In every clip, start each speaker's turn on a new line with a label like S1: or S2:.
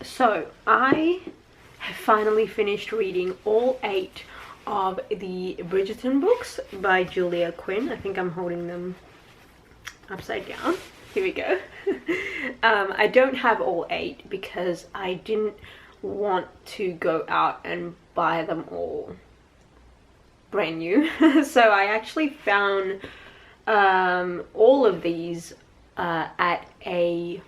S1: So I have finally finished reading all 8 of the Bridgerton books by Julia Quinn. I think I'm holding them upside down. Here we go. I don't have all 8 because I didn't want to go out and buy them all brand new. So I actually found all of these at a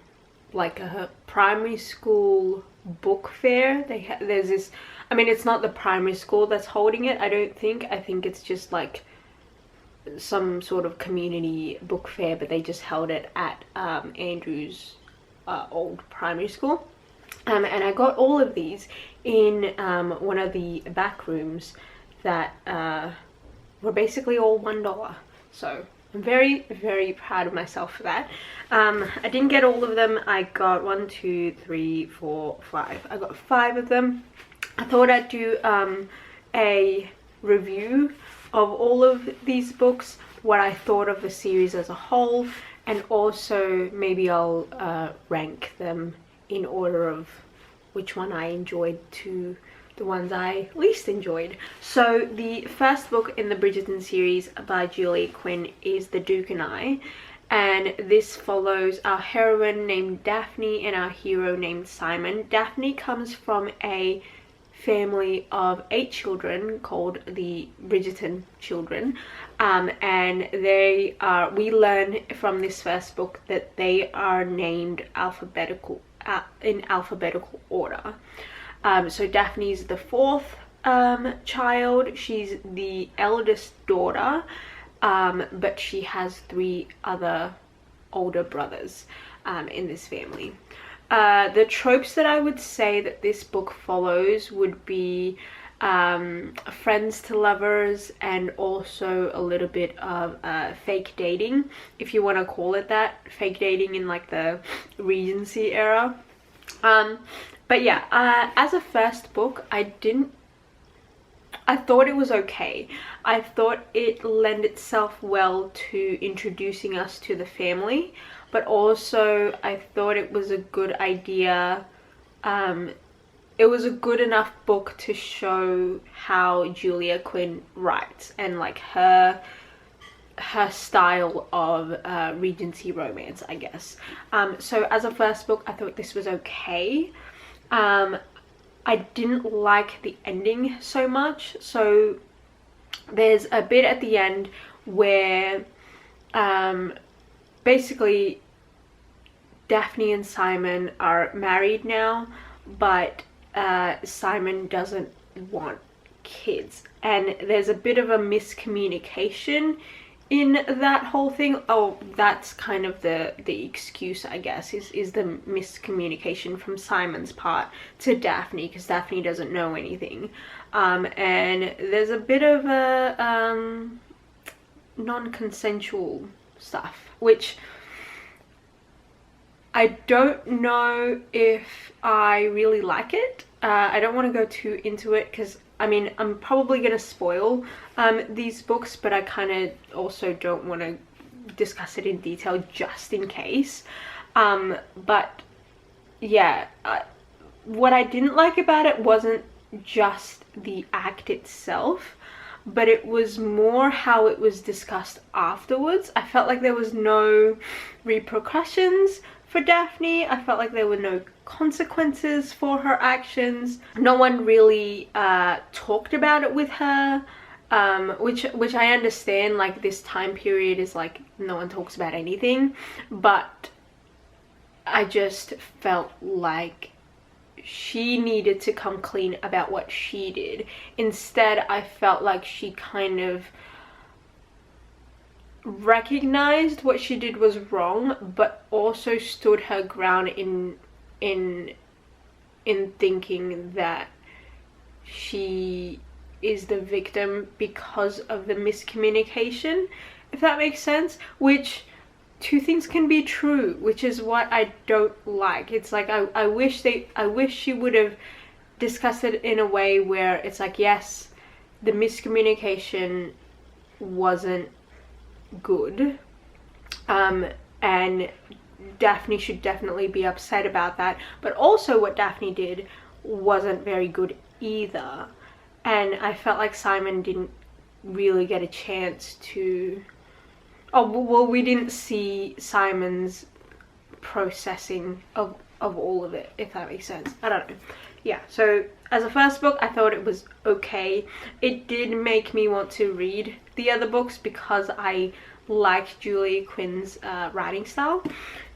S1: primary school book fair. There's this, I mean, it's not the primary school that's holding it, I don't think. I think it's just like some sort of community book fair, but they just held it at Andrew's old primary school. And I got all of these in one of the back rooms that were basically all $1. So I'm very, very proud of myself for that. I didn't get all of them. I got 1, 2, 3, 4, 5. I got 5 of them. I thought I'd do a review of all of these books, what I thought of the series as a whole, and also maybe I'll rank them in order of which one I enjoyed to the ones I least enjoyed. So the first book in the Bridgerton series by Julia Quinn is The Duke and I, and this follows our heroine named Daphne and our hero named Simon. Daphne comes from a family of 8 children called the Bridgerton children, and we learn from this first book that they are named in alphabetical order. So Daphne's the 4th child. She's the eldest daughter, but she has 3 other older brothers in this family. The tropes that I would say that this book follows would be friends to lovers, and also a little bit of fake dating, if you want to call it that. Fake dating in like the Regency era. But yeah, as a first book, I thought it was okay. I thought it lent itself well to introducing us to the family, but also I thought it was a good idea. It was a good enough book to show how Julia Quinn writes and like her style of Regency romance, I guess. So as a first book, I thought this was okay. I didn't like the ending so much. So there's a bit at the end where basically Daphne and Simon are married now, but Simon doesn't want kids, and there's a bit of a miscommunication in that whole thing. Oh, that's kind of the excuse, I guess, is the miscommunication from Simon's part to Daphne, because Daphne doesn't know anything, and there's a bit of a non-consensual stuff, which I don't know if I really like it. I don't want to go too into it because, I mean, I'm probably going to spoil these books, but I kind of also don't want to discuss it in detail just in case. But yeah, what I didn't like about it wasn't just the act itself, but it was more how it was discussed afterwards. I felt like there was no repercussions for Daphne. I felt like there were no consequences for her actions. No one really talked about it with her, which I understand, like this time period is like no one talks about anything, but I just felt like she needed to come clean about what she did. Instead, I felt like she kind of recognized what she did was wrong, but also stood her ground in thinking that she is the victim because of the miscommunication, if that makes sense. Which, two things can be true, which is what I don't like. It's like I wish she would have discussed it in a way where it's like, yes, the miscommunication wasn't good, and Daphne should definitely be upset about that, but also what Daphne did wasn't very good either, and I felt like Simon didn't really get a chance to, oh well, we didn't see Simon's processing of all of it, if that makes sense. I don't know. Yeah, so as a first book, I thought it was okay. It did make me want to read the other books because I liked Julia Quinn's writing style.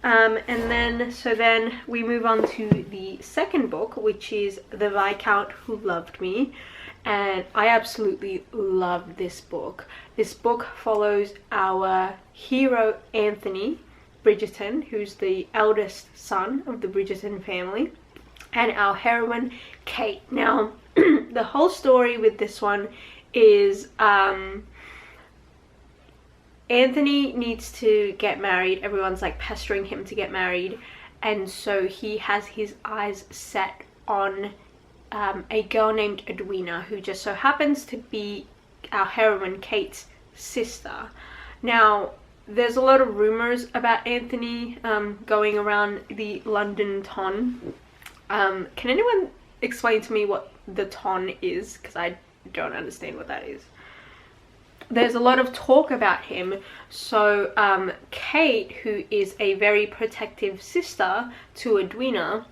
S1: And then we move on to the second book, which is The Viscount Who Loved Me. And I absolutely loved this book. This book follows our hero Anthony Bridgerton, who's the eldest son of the Bridgerton family, and our heroine Kate. Now the whole story with this one is Anthony needs to get married. Everyone's like pestering him to get married, and so he has his eyes set on a girl named Edwina, who just so happens to be our heroine Kate's sister. Now there's a lot of rumors about Anthony going around the London ton. Can anyone explain to me what the ton is? Because I don't understand what that is. There's a lot of talk about him. So Kate, who is a very protective sister to Edwina,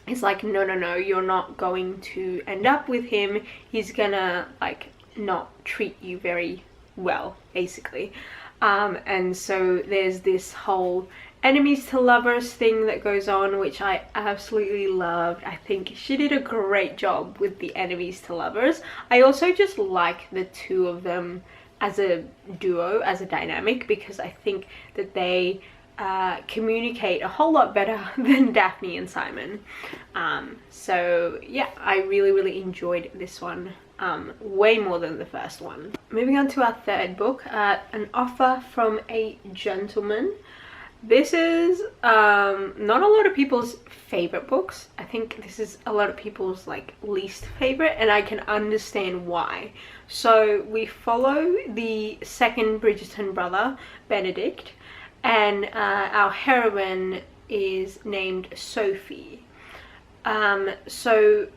S1: is like, no, you're not going to end up with him. He's gonna like not treat you very well, basically. And so there's this whole enemies to lovers thing that goes on, which I absolutely loved. I think she did a great job with the enemies to lovers. I also just like the two of them as a duo, as a dynamic, because I think that they communicate a whole lot better than Daphne and Simon. So yeah, I really enjoyed this one. Way more than the first one. Moving on to our third book, An Offer from a Gentleman. This is not a lot of people's favorite books. I think this is a lot of people's like least favorite, and I can understand why. So we follow the second Bridgerton brother, Benedict, and our heroine is named Sophie. So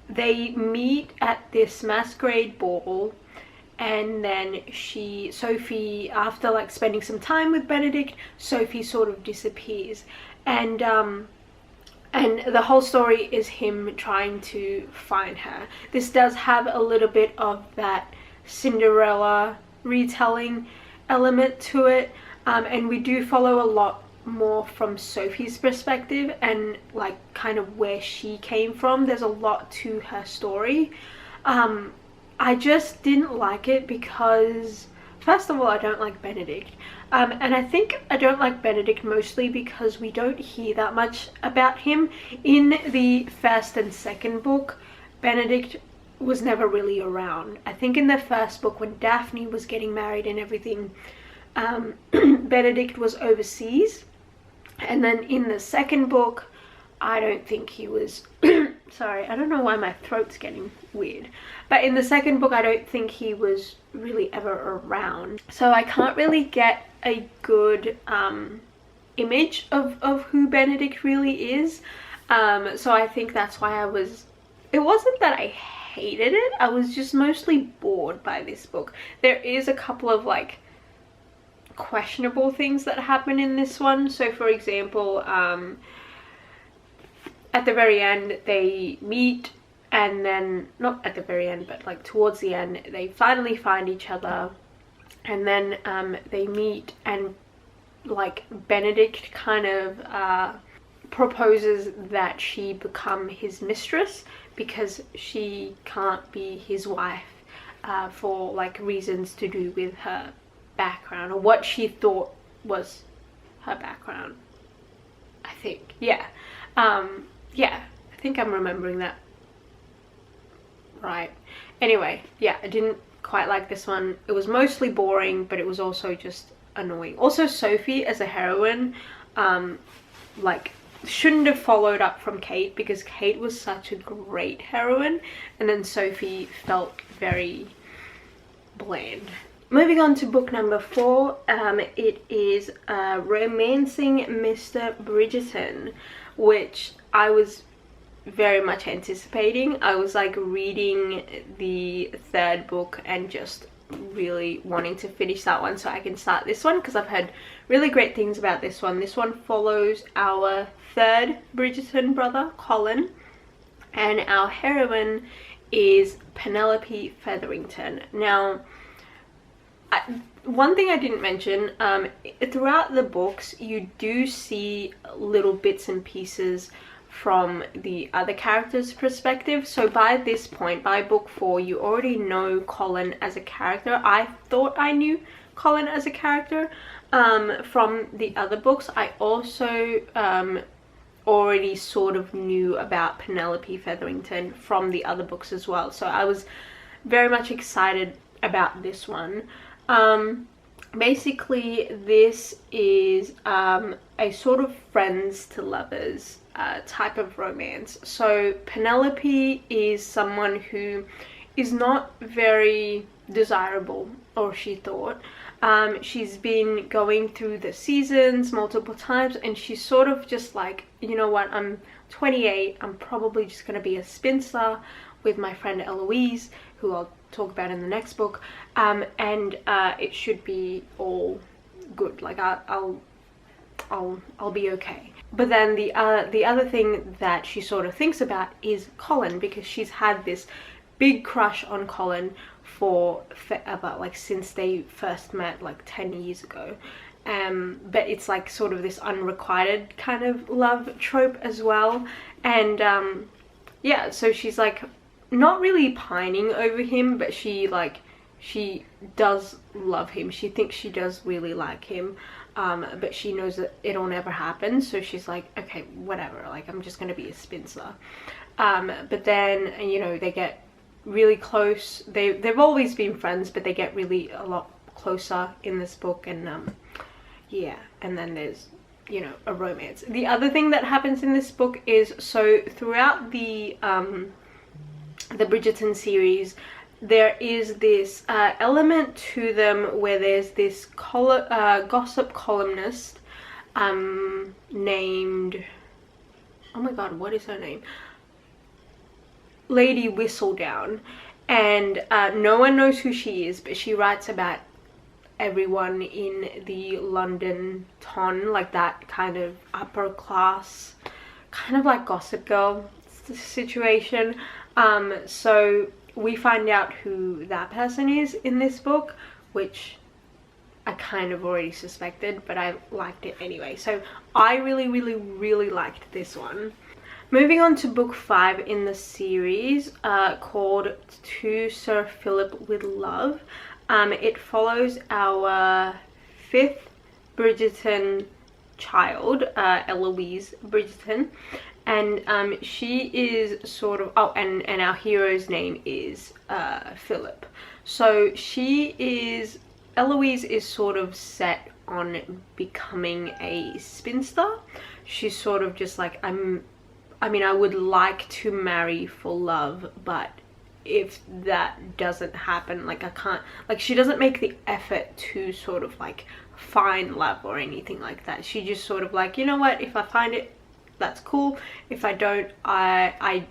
S1: they meet at this masquerade ball, and then Sophie, after like spending some time with Benedict, Sophie sort of disappears, and the whole story is him trying to find her. This does have a little bit of that Cinderella retelling element to it, and we do follow a lot more from Sophie's perspective and like kind of where she came from. There's a lot to her story. I just didn't like it because, first of all, I don't like Benedict, and I think I don't like Benedict mostly because we don't hear that much about him. In the first and second book, Benedict was never really around. I think in the first book, when Daphne was getting married and everything, Benedict was overseas, and then in the second book, I don't think he was sorry, I don't know why my throat's getting weird, but in the second book I don't think he was really ever around, so I can't really get a good image of who Benedict really is. So I think that's why it wasn't that I hated it, I was just mostly bored by this book. There is a couple of like questionable things that happen in this one. So for example, at the very end they meet, and then not at the very end but like towards the end they finally find each other, and then they meet, and like Benedict kind of proposes that she become his mistress because she can't be his wife for like reasons to do with her background, or what she thought was her background, I think. Yeah, I think I'm remembering that right. Anyway, yeah, I didn't quite like this one. It was mostly boring, but it was also just annoying. Also, Sophie as a heroine, like, shouldn't have followed up from Kate, because Kate was such a great heroine, and then Sophie felt very bland. moving on to book number 4, it is Romancing Mr. Bridgerton, which I was very much anticipating. I was like reading the 3rd book and just really wanting to finish that one so I can start this one, because I've heard really great things about this one. This one follows our 3rd Bridgerton brother, Colin, and our heroine is Penelope Featherington. Now, one thing I didn't mention, throughout the books you do see little bits and pieces from the other characters' perspective. So by this point, by book 4, you already know Colin as a character. I thought I knew Colin as a character from the other books. I also already sort of knew about Penelope Featherington from the other books as well, so I was very much excited about this one. Basically this is a sort of friends to lovers type of romance. So Penelope is someone who is not very desirable, or she thought. She's been going through the seasons multiple times, and she's sort of just like, you know what, I'm 28, I'm probably just gonna be a spinster with my friend Eloise, who I'll talk about in the next book, and it should be all good. Like I'll be okay. But then the other thing that she sort of thinks about is Colin, because she's had this big crush on Colin for forever, like since they first met like 10 years ago. But it's like sort of this unrequited kind of love trope as well. And yeah, so she's like not really pining over him, but she does love him. She thinks she does really like him, but she knows that it'll never happen, so she's like, okay, whatever, like I'm just gonna be a spinster. But then, you know, they get really close. They've always been friends, but they get really a lot closer in this book, and yeah, and then there's, you know, a romance. The other thing that happens in this book is, so throughout the Bridgerton series, there is this element to them where there's this gossip columnist named, oh my god, what is her name? Lady Whistledown, and no one knows who she is, but she writes about everyone in the London ton, like that kind of upper class, kind of like Gossip Girl situation. So we find out who that person is in this book, which I kind of already suspected, but I liked it anyway. So I really liked this one. Moving on to book 5 in the series, called To Sir Philip with Love. It follows our 5th Bridgerton child, Eloise Bridgerton, and she is sort of, oh, and our hero's name is Philip. So Eloise is sort of set on becoming a spinster. She's sort of just like, I mean, I would like to marry for love, but if that doesn't happen, like I can't, like she doesn't make the effort to sort of like find love or anything like that. She just sort of like, you know what, if I find it, that's cool. If I don't, I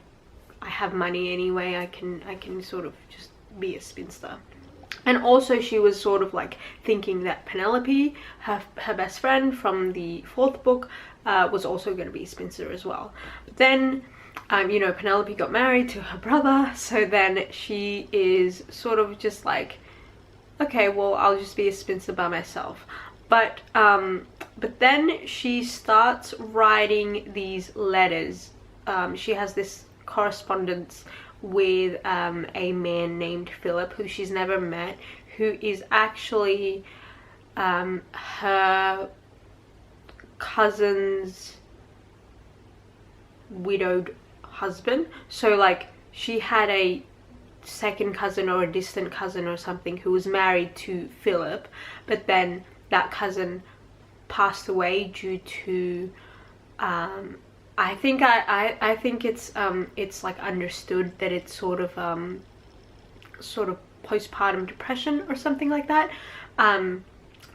S1: have money anyway. I can sort of just be a spinster. And also she was sort of like thinking that Penelope, her best friend from the 4th book, was also going to be a spinster as well. But then, you know, Penelope got married to her brother, so then she is sort of just like, okay, well, I'll just be a spinster by myself. But then she starts writing these letters. She has this correspondence with a man named Philip, who she's never met, who is actually her cousin's widowed husband. So like she had a second cousin or a distant cousin or something who was married to Philip, but then that cousin passed away due to I think it's like understood that it's sort of postpartum depression or something like that.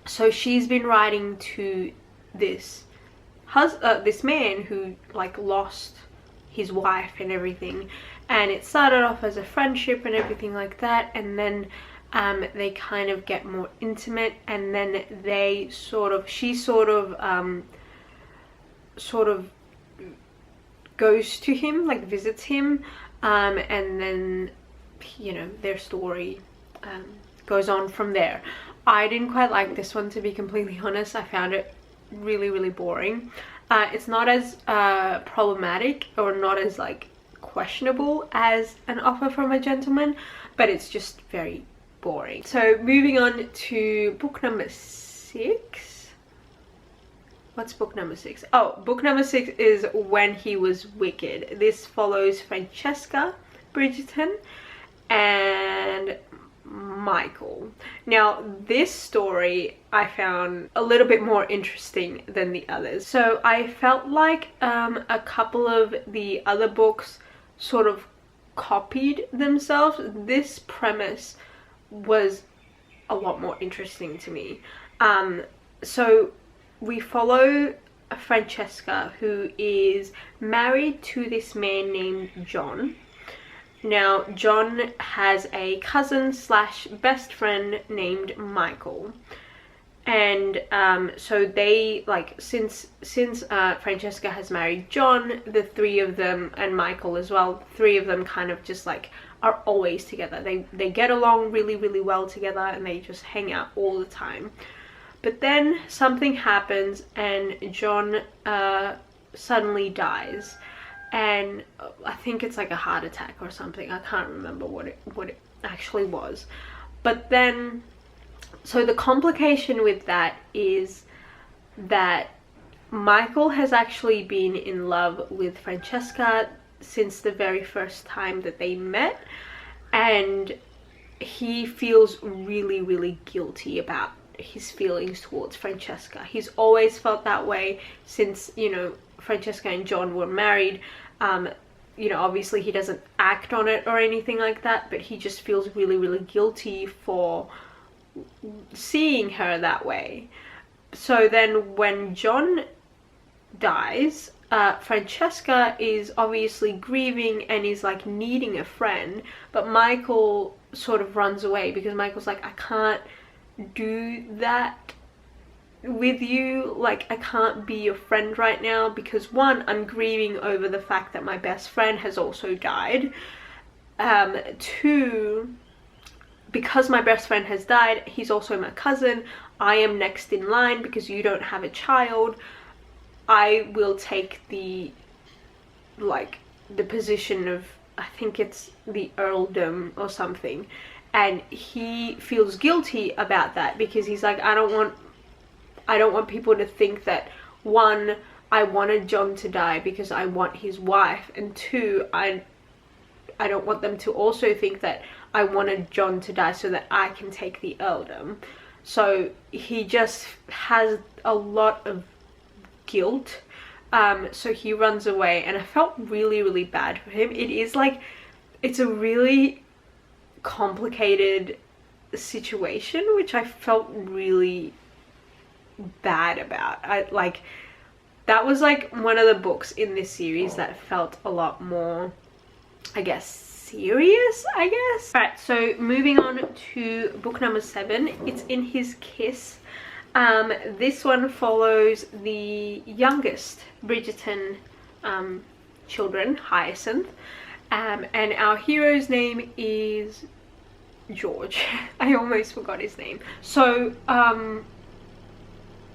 S1: So she's been writing to this man who like lost his wife and everything, and it started off as a friendship and everything like that, and then they kind of get more intimate, and then she sort of goes to him, like visits him, and then, you know, their story goes on from there. I didn't quite like this one, to be completely honest. I found it really, really boring. It's not as problematic or not as like questionable as An Offer from a Gentleman, but it's just very boring. So moving on to book number 6. What's book number 6? Oh, book number 6 is When He Was Wicked. This follows Francesca, Bridgerton, and Michael. Now this story I found a little bit more interesting than the others. So I felt like a couple of the other books sort of copied themselves. This premise was a lot more interesting to me. So we follow Francesca, who is married to this man named John. Now John has a cousin slash best friend named Michael, and so they, like, since Francesca has married John, the three of them, and Michael as well, three of them kind of just like are always together. They get along really, really well together, and they just hang out all the time. But then something happens, and John suddenly dies. And I think it's like a heart attack or something. I can't remember what it actually was. But then, so the complication with that is that Michael has actually been in love with Francesca since the very first time that they met, and he feels really, really guilty about his feelings towards Francesca. He's always felt that way since, you know, Francesca and John were married. You know, obviously he doesn't act on it or anything like that, but he just feels really, really guilty for seeing her that way. So then when John dies, Francesca is obviously grieving and is like needing a friend, but Michael sort of runs away because Michael's like, I can't do that with you, like I can't be your friend right now because one, I'm grieving over the fact that my best friend has also died. 2, because my best friend has died, he's also my cousin. I am next in line because you don't have a child. I will take the position of, I think it's the earldom or something, and he feels guilty about that because he's like, I don't want people to think that, 1, I wanted John to die because I want his wife, and 2, I don't want them to also think that I wanted John to die so that I can take the earldom. So he just has a lot of guilt, so he runs away, and I felt really, really bad for him. It is like, it's a really complicated situation, which I felt really bad about. That was like one of the books in this series that felt a lot more, I guess, serious, I guess. Right, so moving on to book number 7. It's In His Kiss. This one follows the youngest Bridgerton children, Hyacinth, and our hero's name is George. I almost forgot his name. So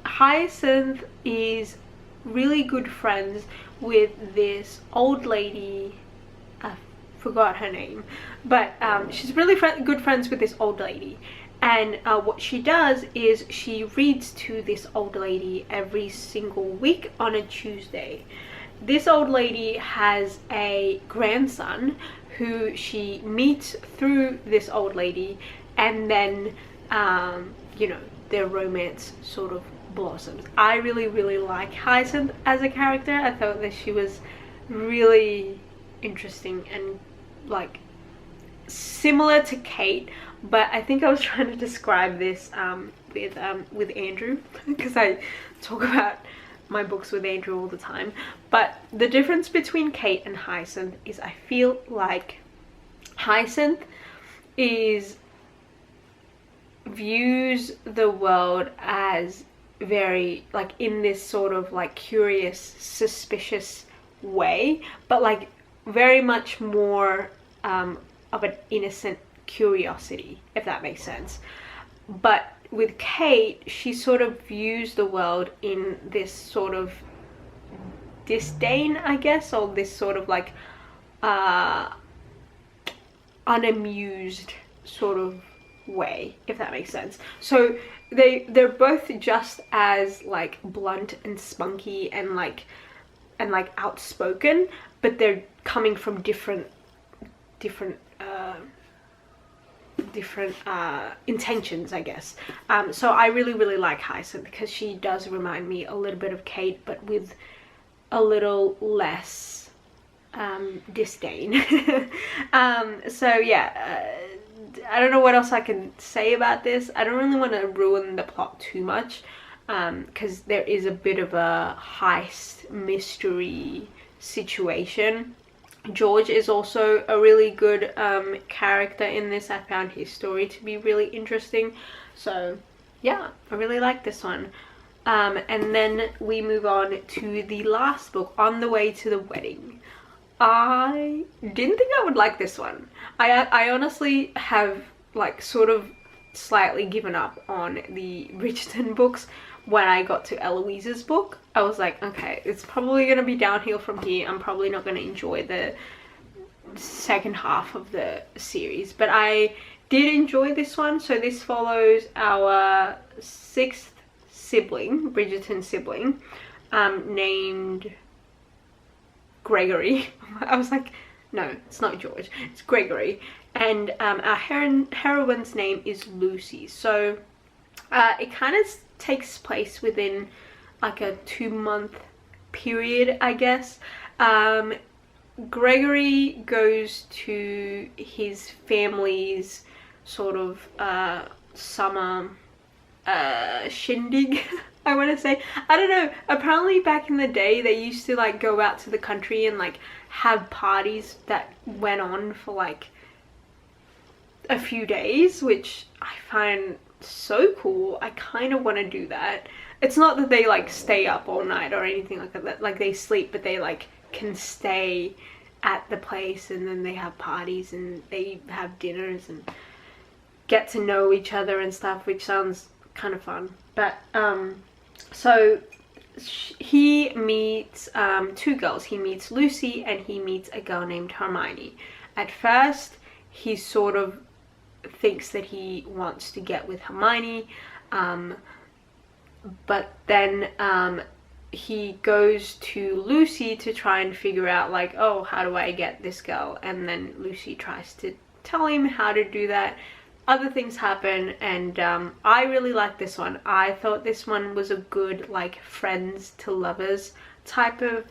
S1: Hyacinth is really good friends with this old lady. I forgot her name, but she's really good friends with this old lady, and what she does is she reads to this old lady every single week on a Tuesday. This old lady has a grandson who she meets through this old lady, and then you know, their romance sort of blossoms. I really, really like Hyacinth as a character. I thought that she was really interesting and like similar to Kate. but I think I was trying to describe this with Andrew, because I talk about my books with Andrew all the time. But the difference between Kate and Hyacinth is I feel like Hyacinth views the world as very like in this sort of like curious, suspicious way, but like very much more of an innocent curiosity, if that makes sense. But with Kate, she sort of views the world in this sort of disdain, I guess, or this sort of like unamused sort of way, if that makes sense. So they're both just as like blunt and spunky and like outspoken, but they're coming from different intentions, I guess. So I really like Hyacinth because she does remind me a little bit of Kate, but with a little less disdain. So yeah, I don't know what else I can say about this. I don't really want to ruin the plot too much, because there is a bit of a heist mystery situation. George is also a really good character in this. I found his story to be really interesting. So yeah, I really like this one. And then we move on to the last book, On the Way to the Wedding. I didn't think I would like this one. I honestly have like sort of slightly given up on the Bridgerton books. When I got to Eloise's book, I was like, okay, it's probably gonna be downhill from here. I'm probably not gonna enjoy the second half of the series, but I did enjoy this one. So this follows our 6th sibling, Bridgerton sibling, named Gregory. I was like, no, it's not George, it's Gregory. And our heroine's name is Lucy. So it kind of takes place within like a 2-month period, I guess. Gregory goes to his family's sort of summer shindig, I want to say. I don't know, apparently back in the day they used to like go out to the country and like have parties that went on for like a few days, which I find so cool. I kind of want to do that. It's not that they like stay up all night or anything like that, like they sleep, but they like can stay at the place and then they have parties and they have dinners and get to know each other and stuff, which sounds kind of fun. But so he meets 2 girls. He meets Lucy and he meets a girl named Hermione. At first he sort of thinks that he wants to get with Hermione, but then he goes to Lucy to try and figure out like, oh, how do I get this girl? And then Lucy tries to tell him how to do that. Other things happen, and I really like this one. I thought this one was a good like friends to lovers type of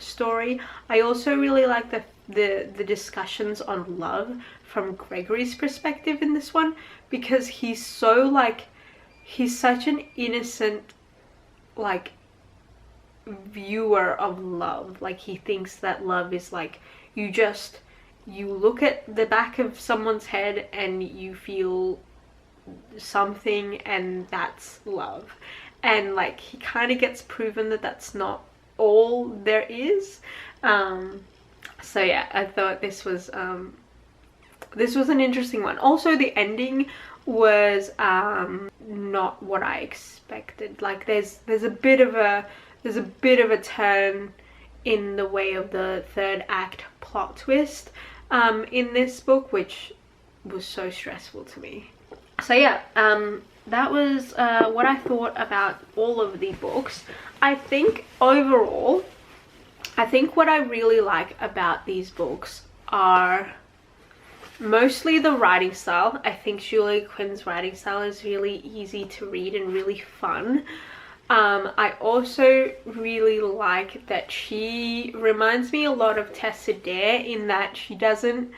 S1: story. I also really like the discussions on love from Gregory's perspective in this one, because he's so like, he's such an innocent like viewer of love. Like he thinks that love is like you look at the back of someone's head and you feel something, and that's love. And like he kind of gets proven that that's not all there is. So yeah, I thought this was an interesting one. Also the ending was not what I expected. Like there's a bit of a turn in the way of the 3rd act plot twist in this book, which was so stressful to me. So yeah, that was what I thought about all of the books. I think overall, what I really like about these books are mostly the writing style. I think Julia Quinn's writing style is really easy to read and really fun. I also really like that she reminds me a lot of Tessa Dare in that she doesn't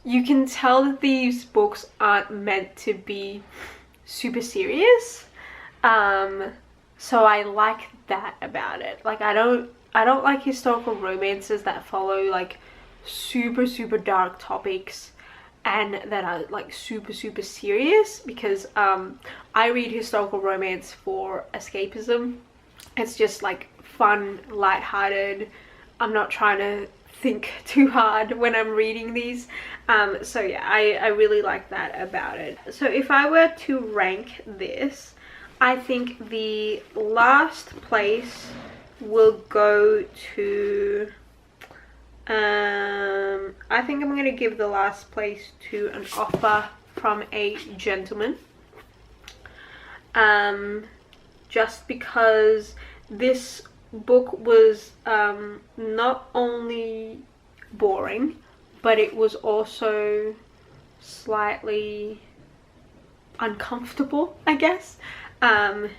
S1: you can tell that these books aren't meant to be super serious. So I like that about it. Like I don't like historical romances that follow like super dark topics and that are like super serious, because I read historical romance for escapism. It's just like fun, lighthearted. I'm not trying to think too hard when I'm reading these. So yeah, I really like that about it. So if I were to rank this, I think the last place will go to, I think I'm going to give the last place to An Offer from a Gentleman. Just because this book was not only boring, but it was also slightly uncomfortable, I guess. So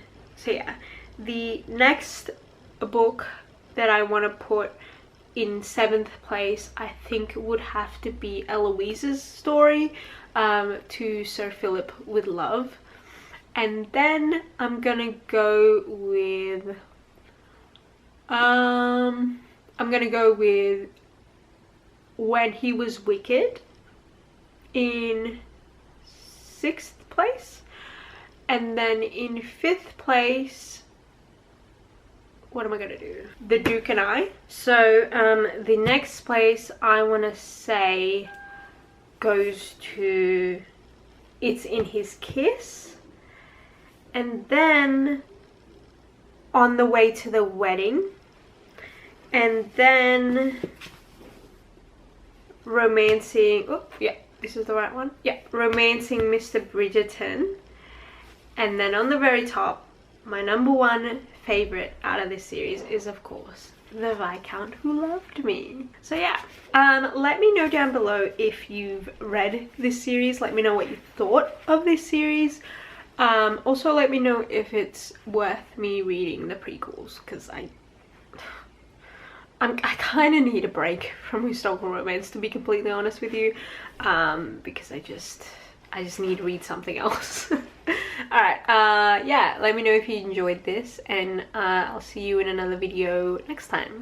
S1: yeah, the next book that I want to put in 7th place, I think would have to be Eloise's story, To Sir Philip with Love. And then I'm gonna go with When He Was Wicked in 6th place. And then in 5th place, what am I gonna do? The Duke and I. So the next place I want to say goes to It's in His Kiss. And then On the Way to the Wedding. And then Romancing, oh yeah, this is the right one. Yeah, Romancing Mr. Bridgerton. And then on the very top, my #1 favorite out of this series is, of course, The Viscount Who Loved Me. So yeah, let me know down below if you've read this series. Let me know what you thought of this series. Also let me know if it's worth me reading the prequels, because I kind of need a break from historical romance, to be completely honest with you, because I just need to read something else. Alright, yeah, let me know if you enjoyed this, and I'll see you in another video next time.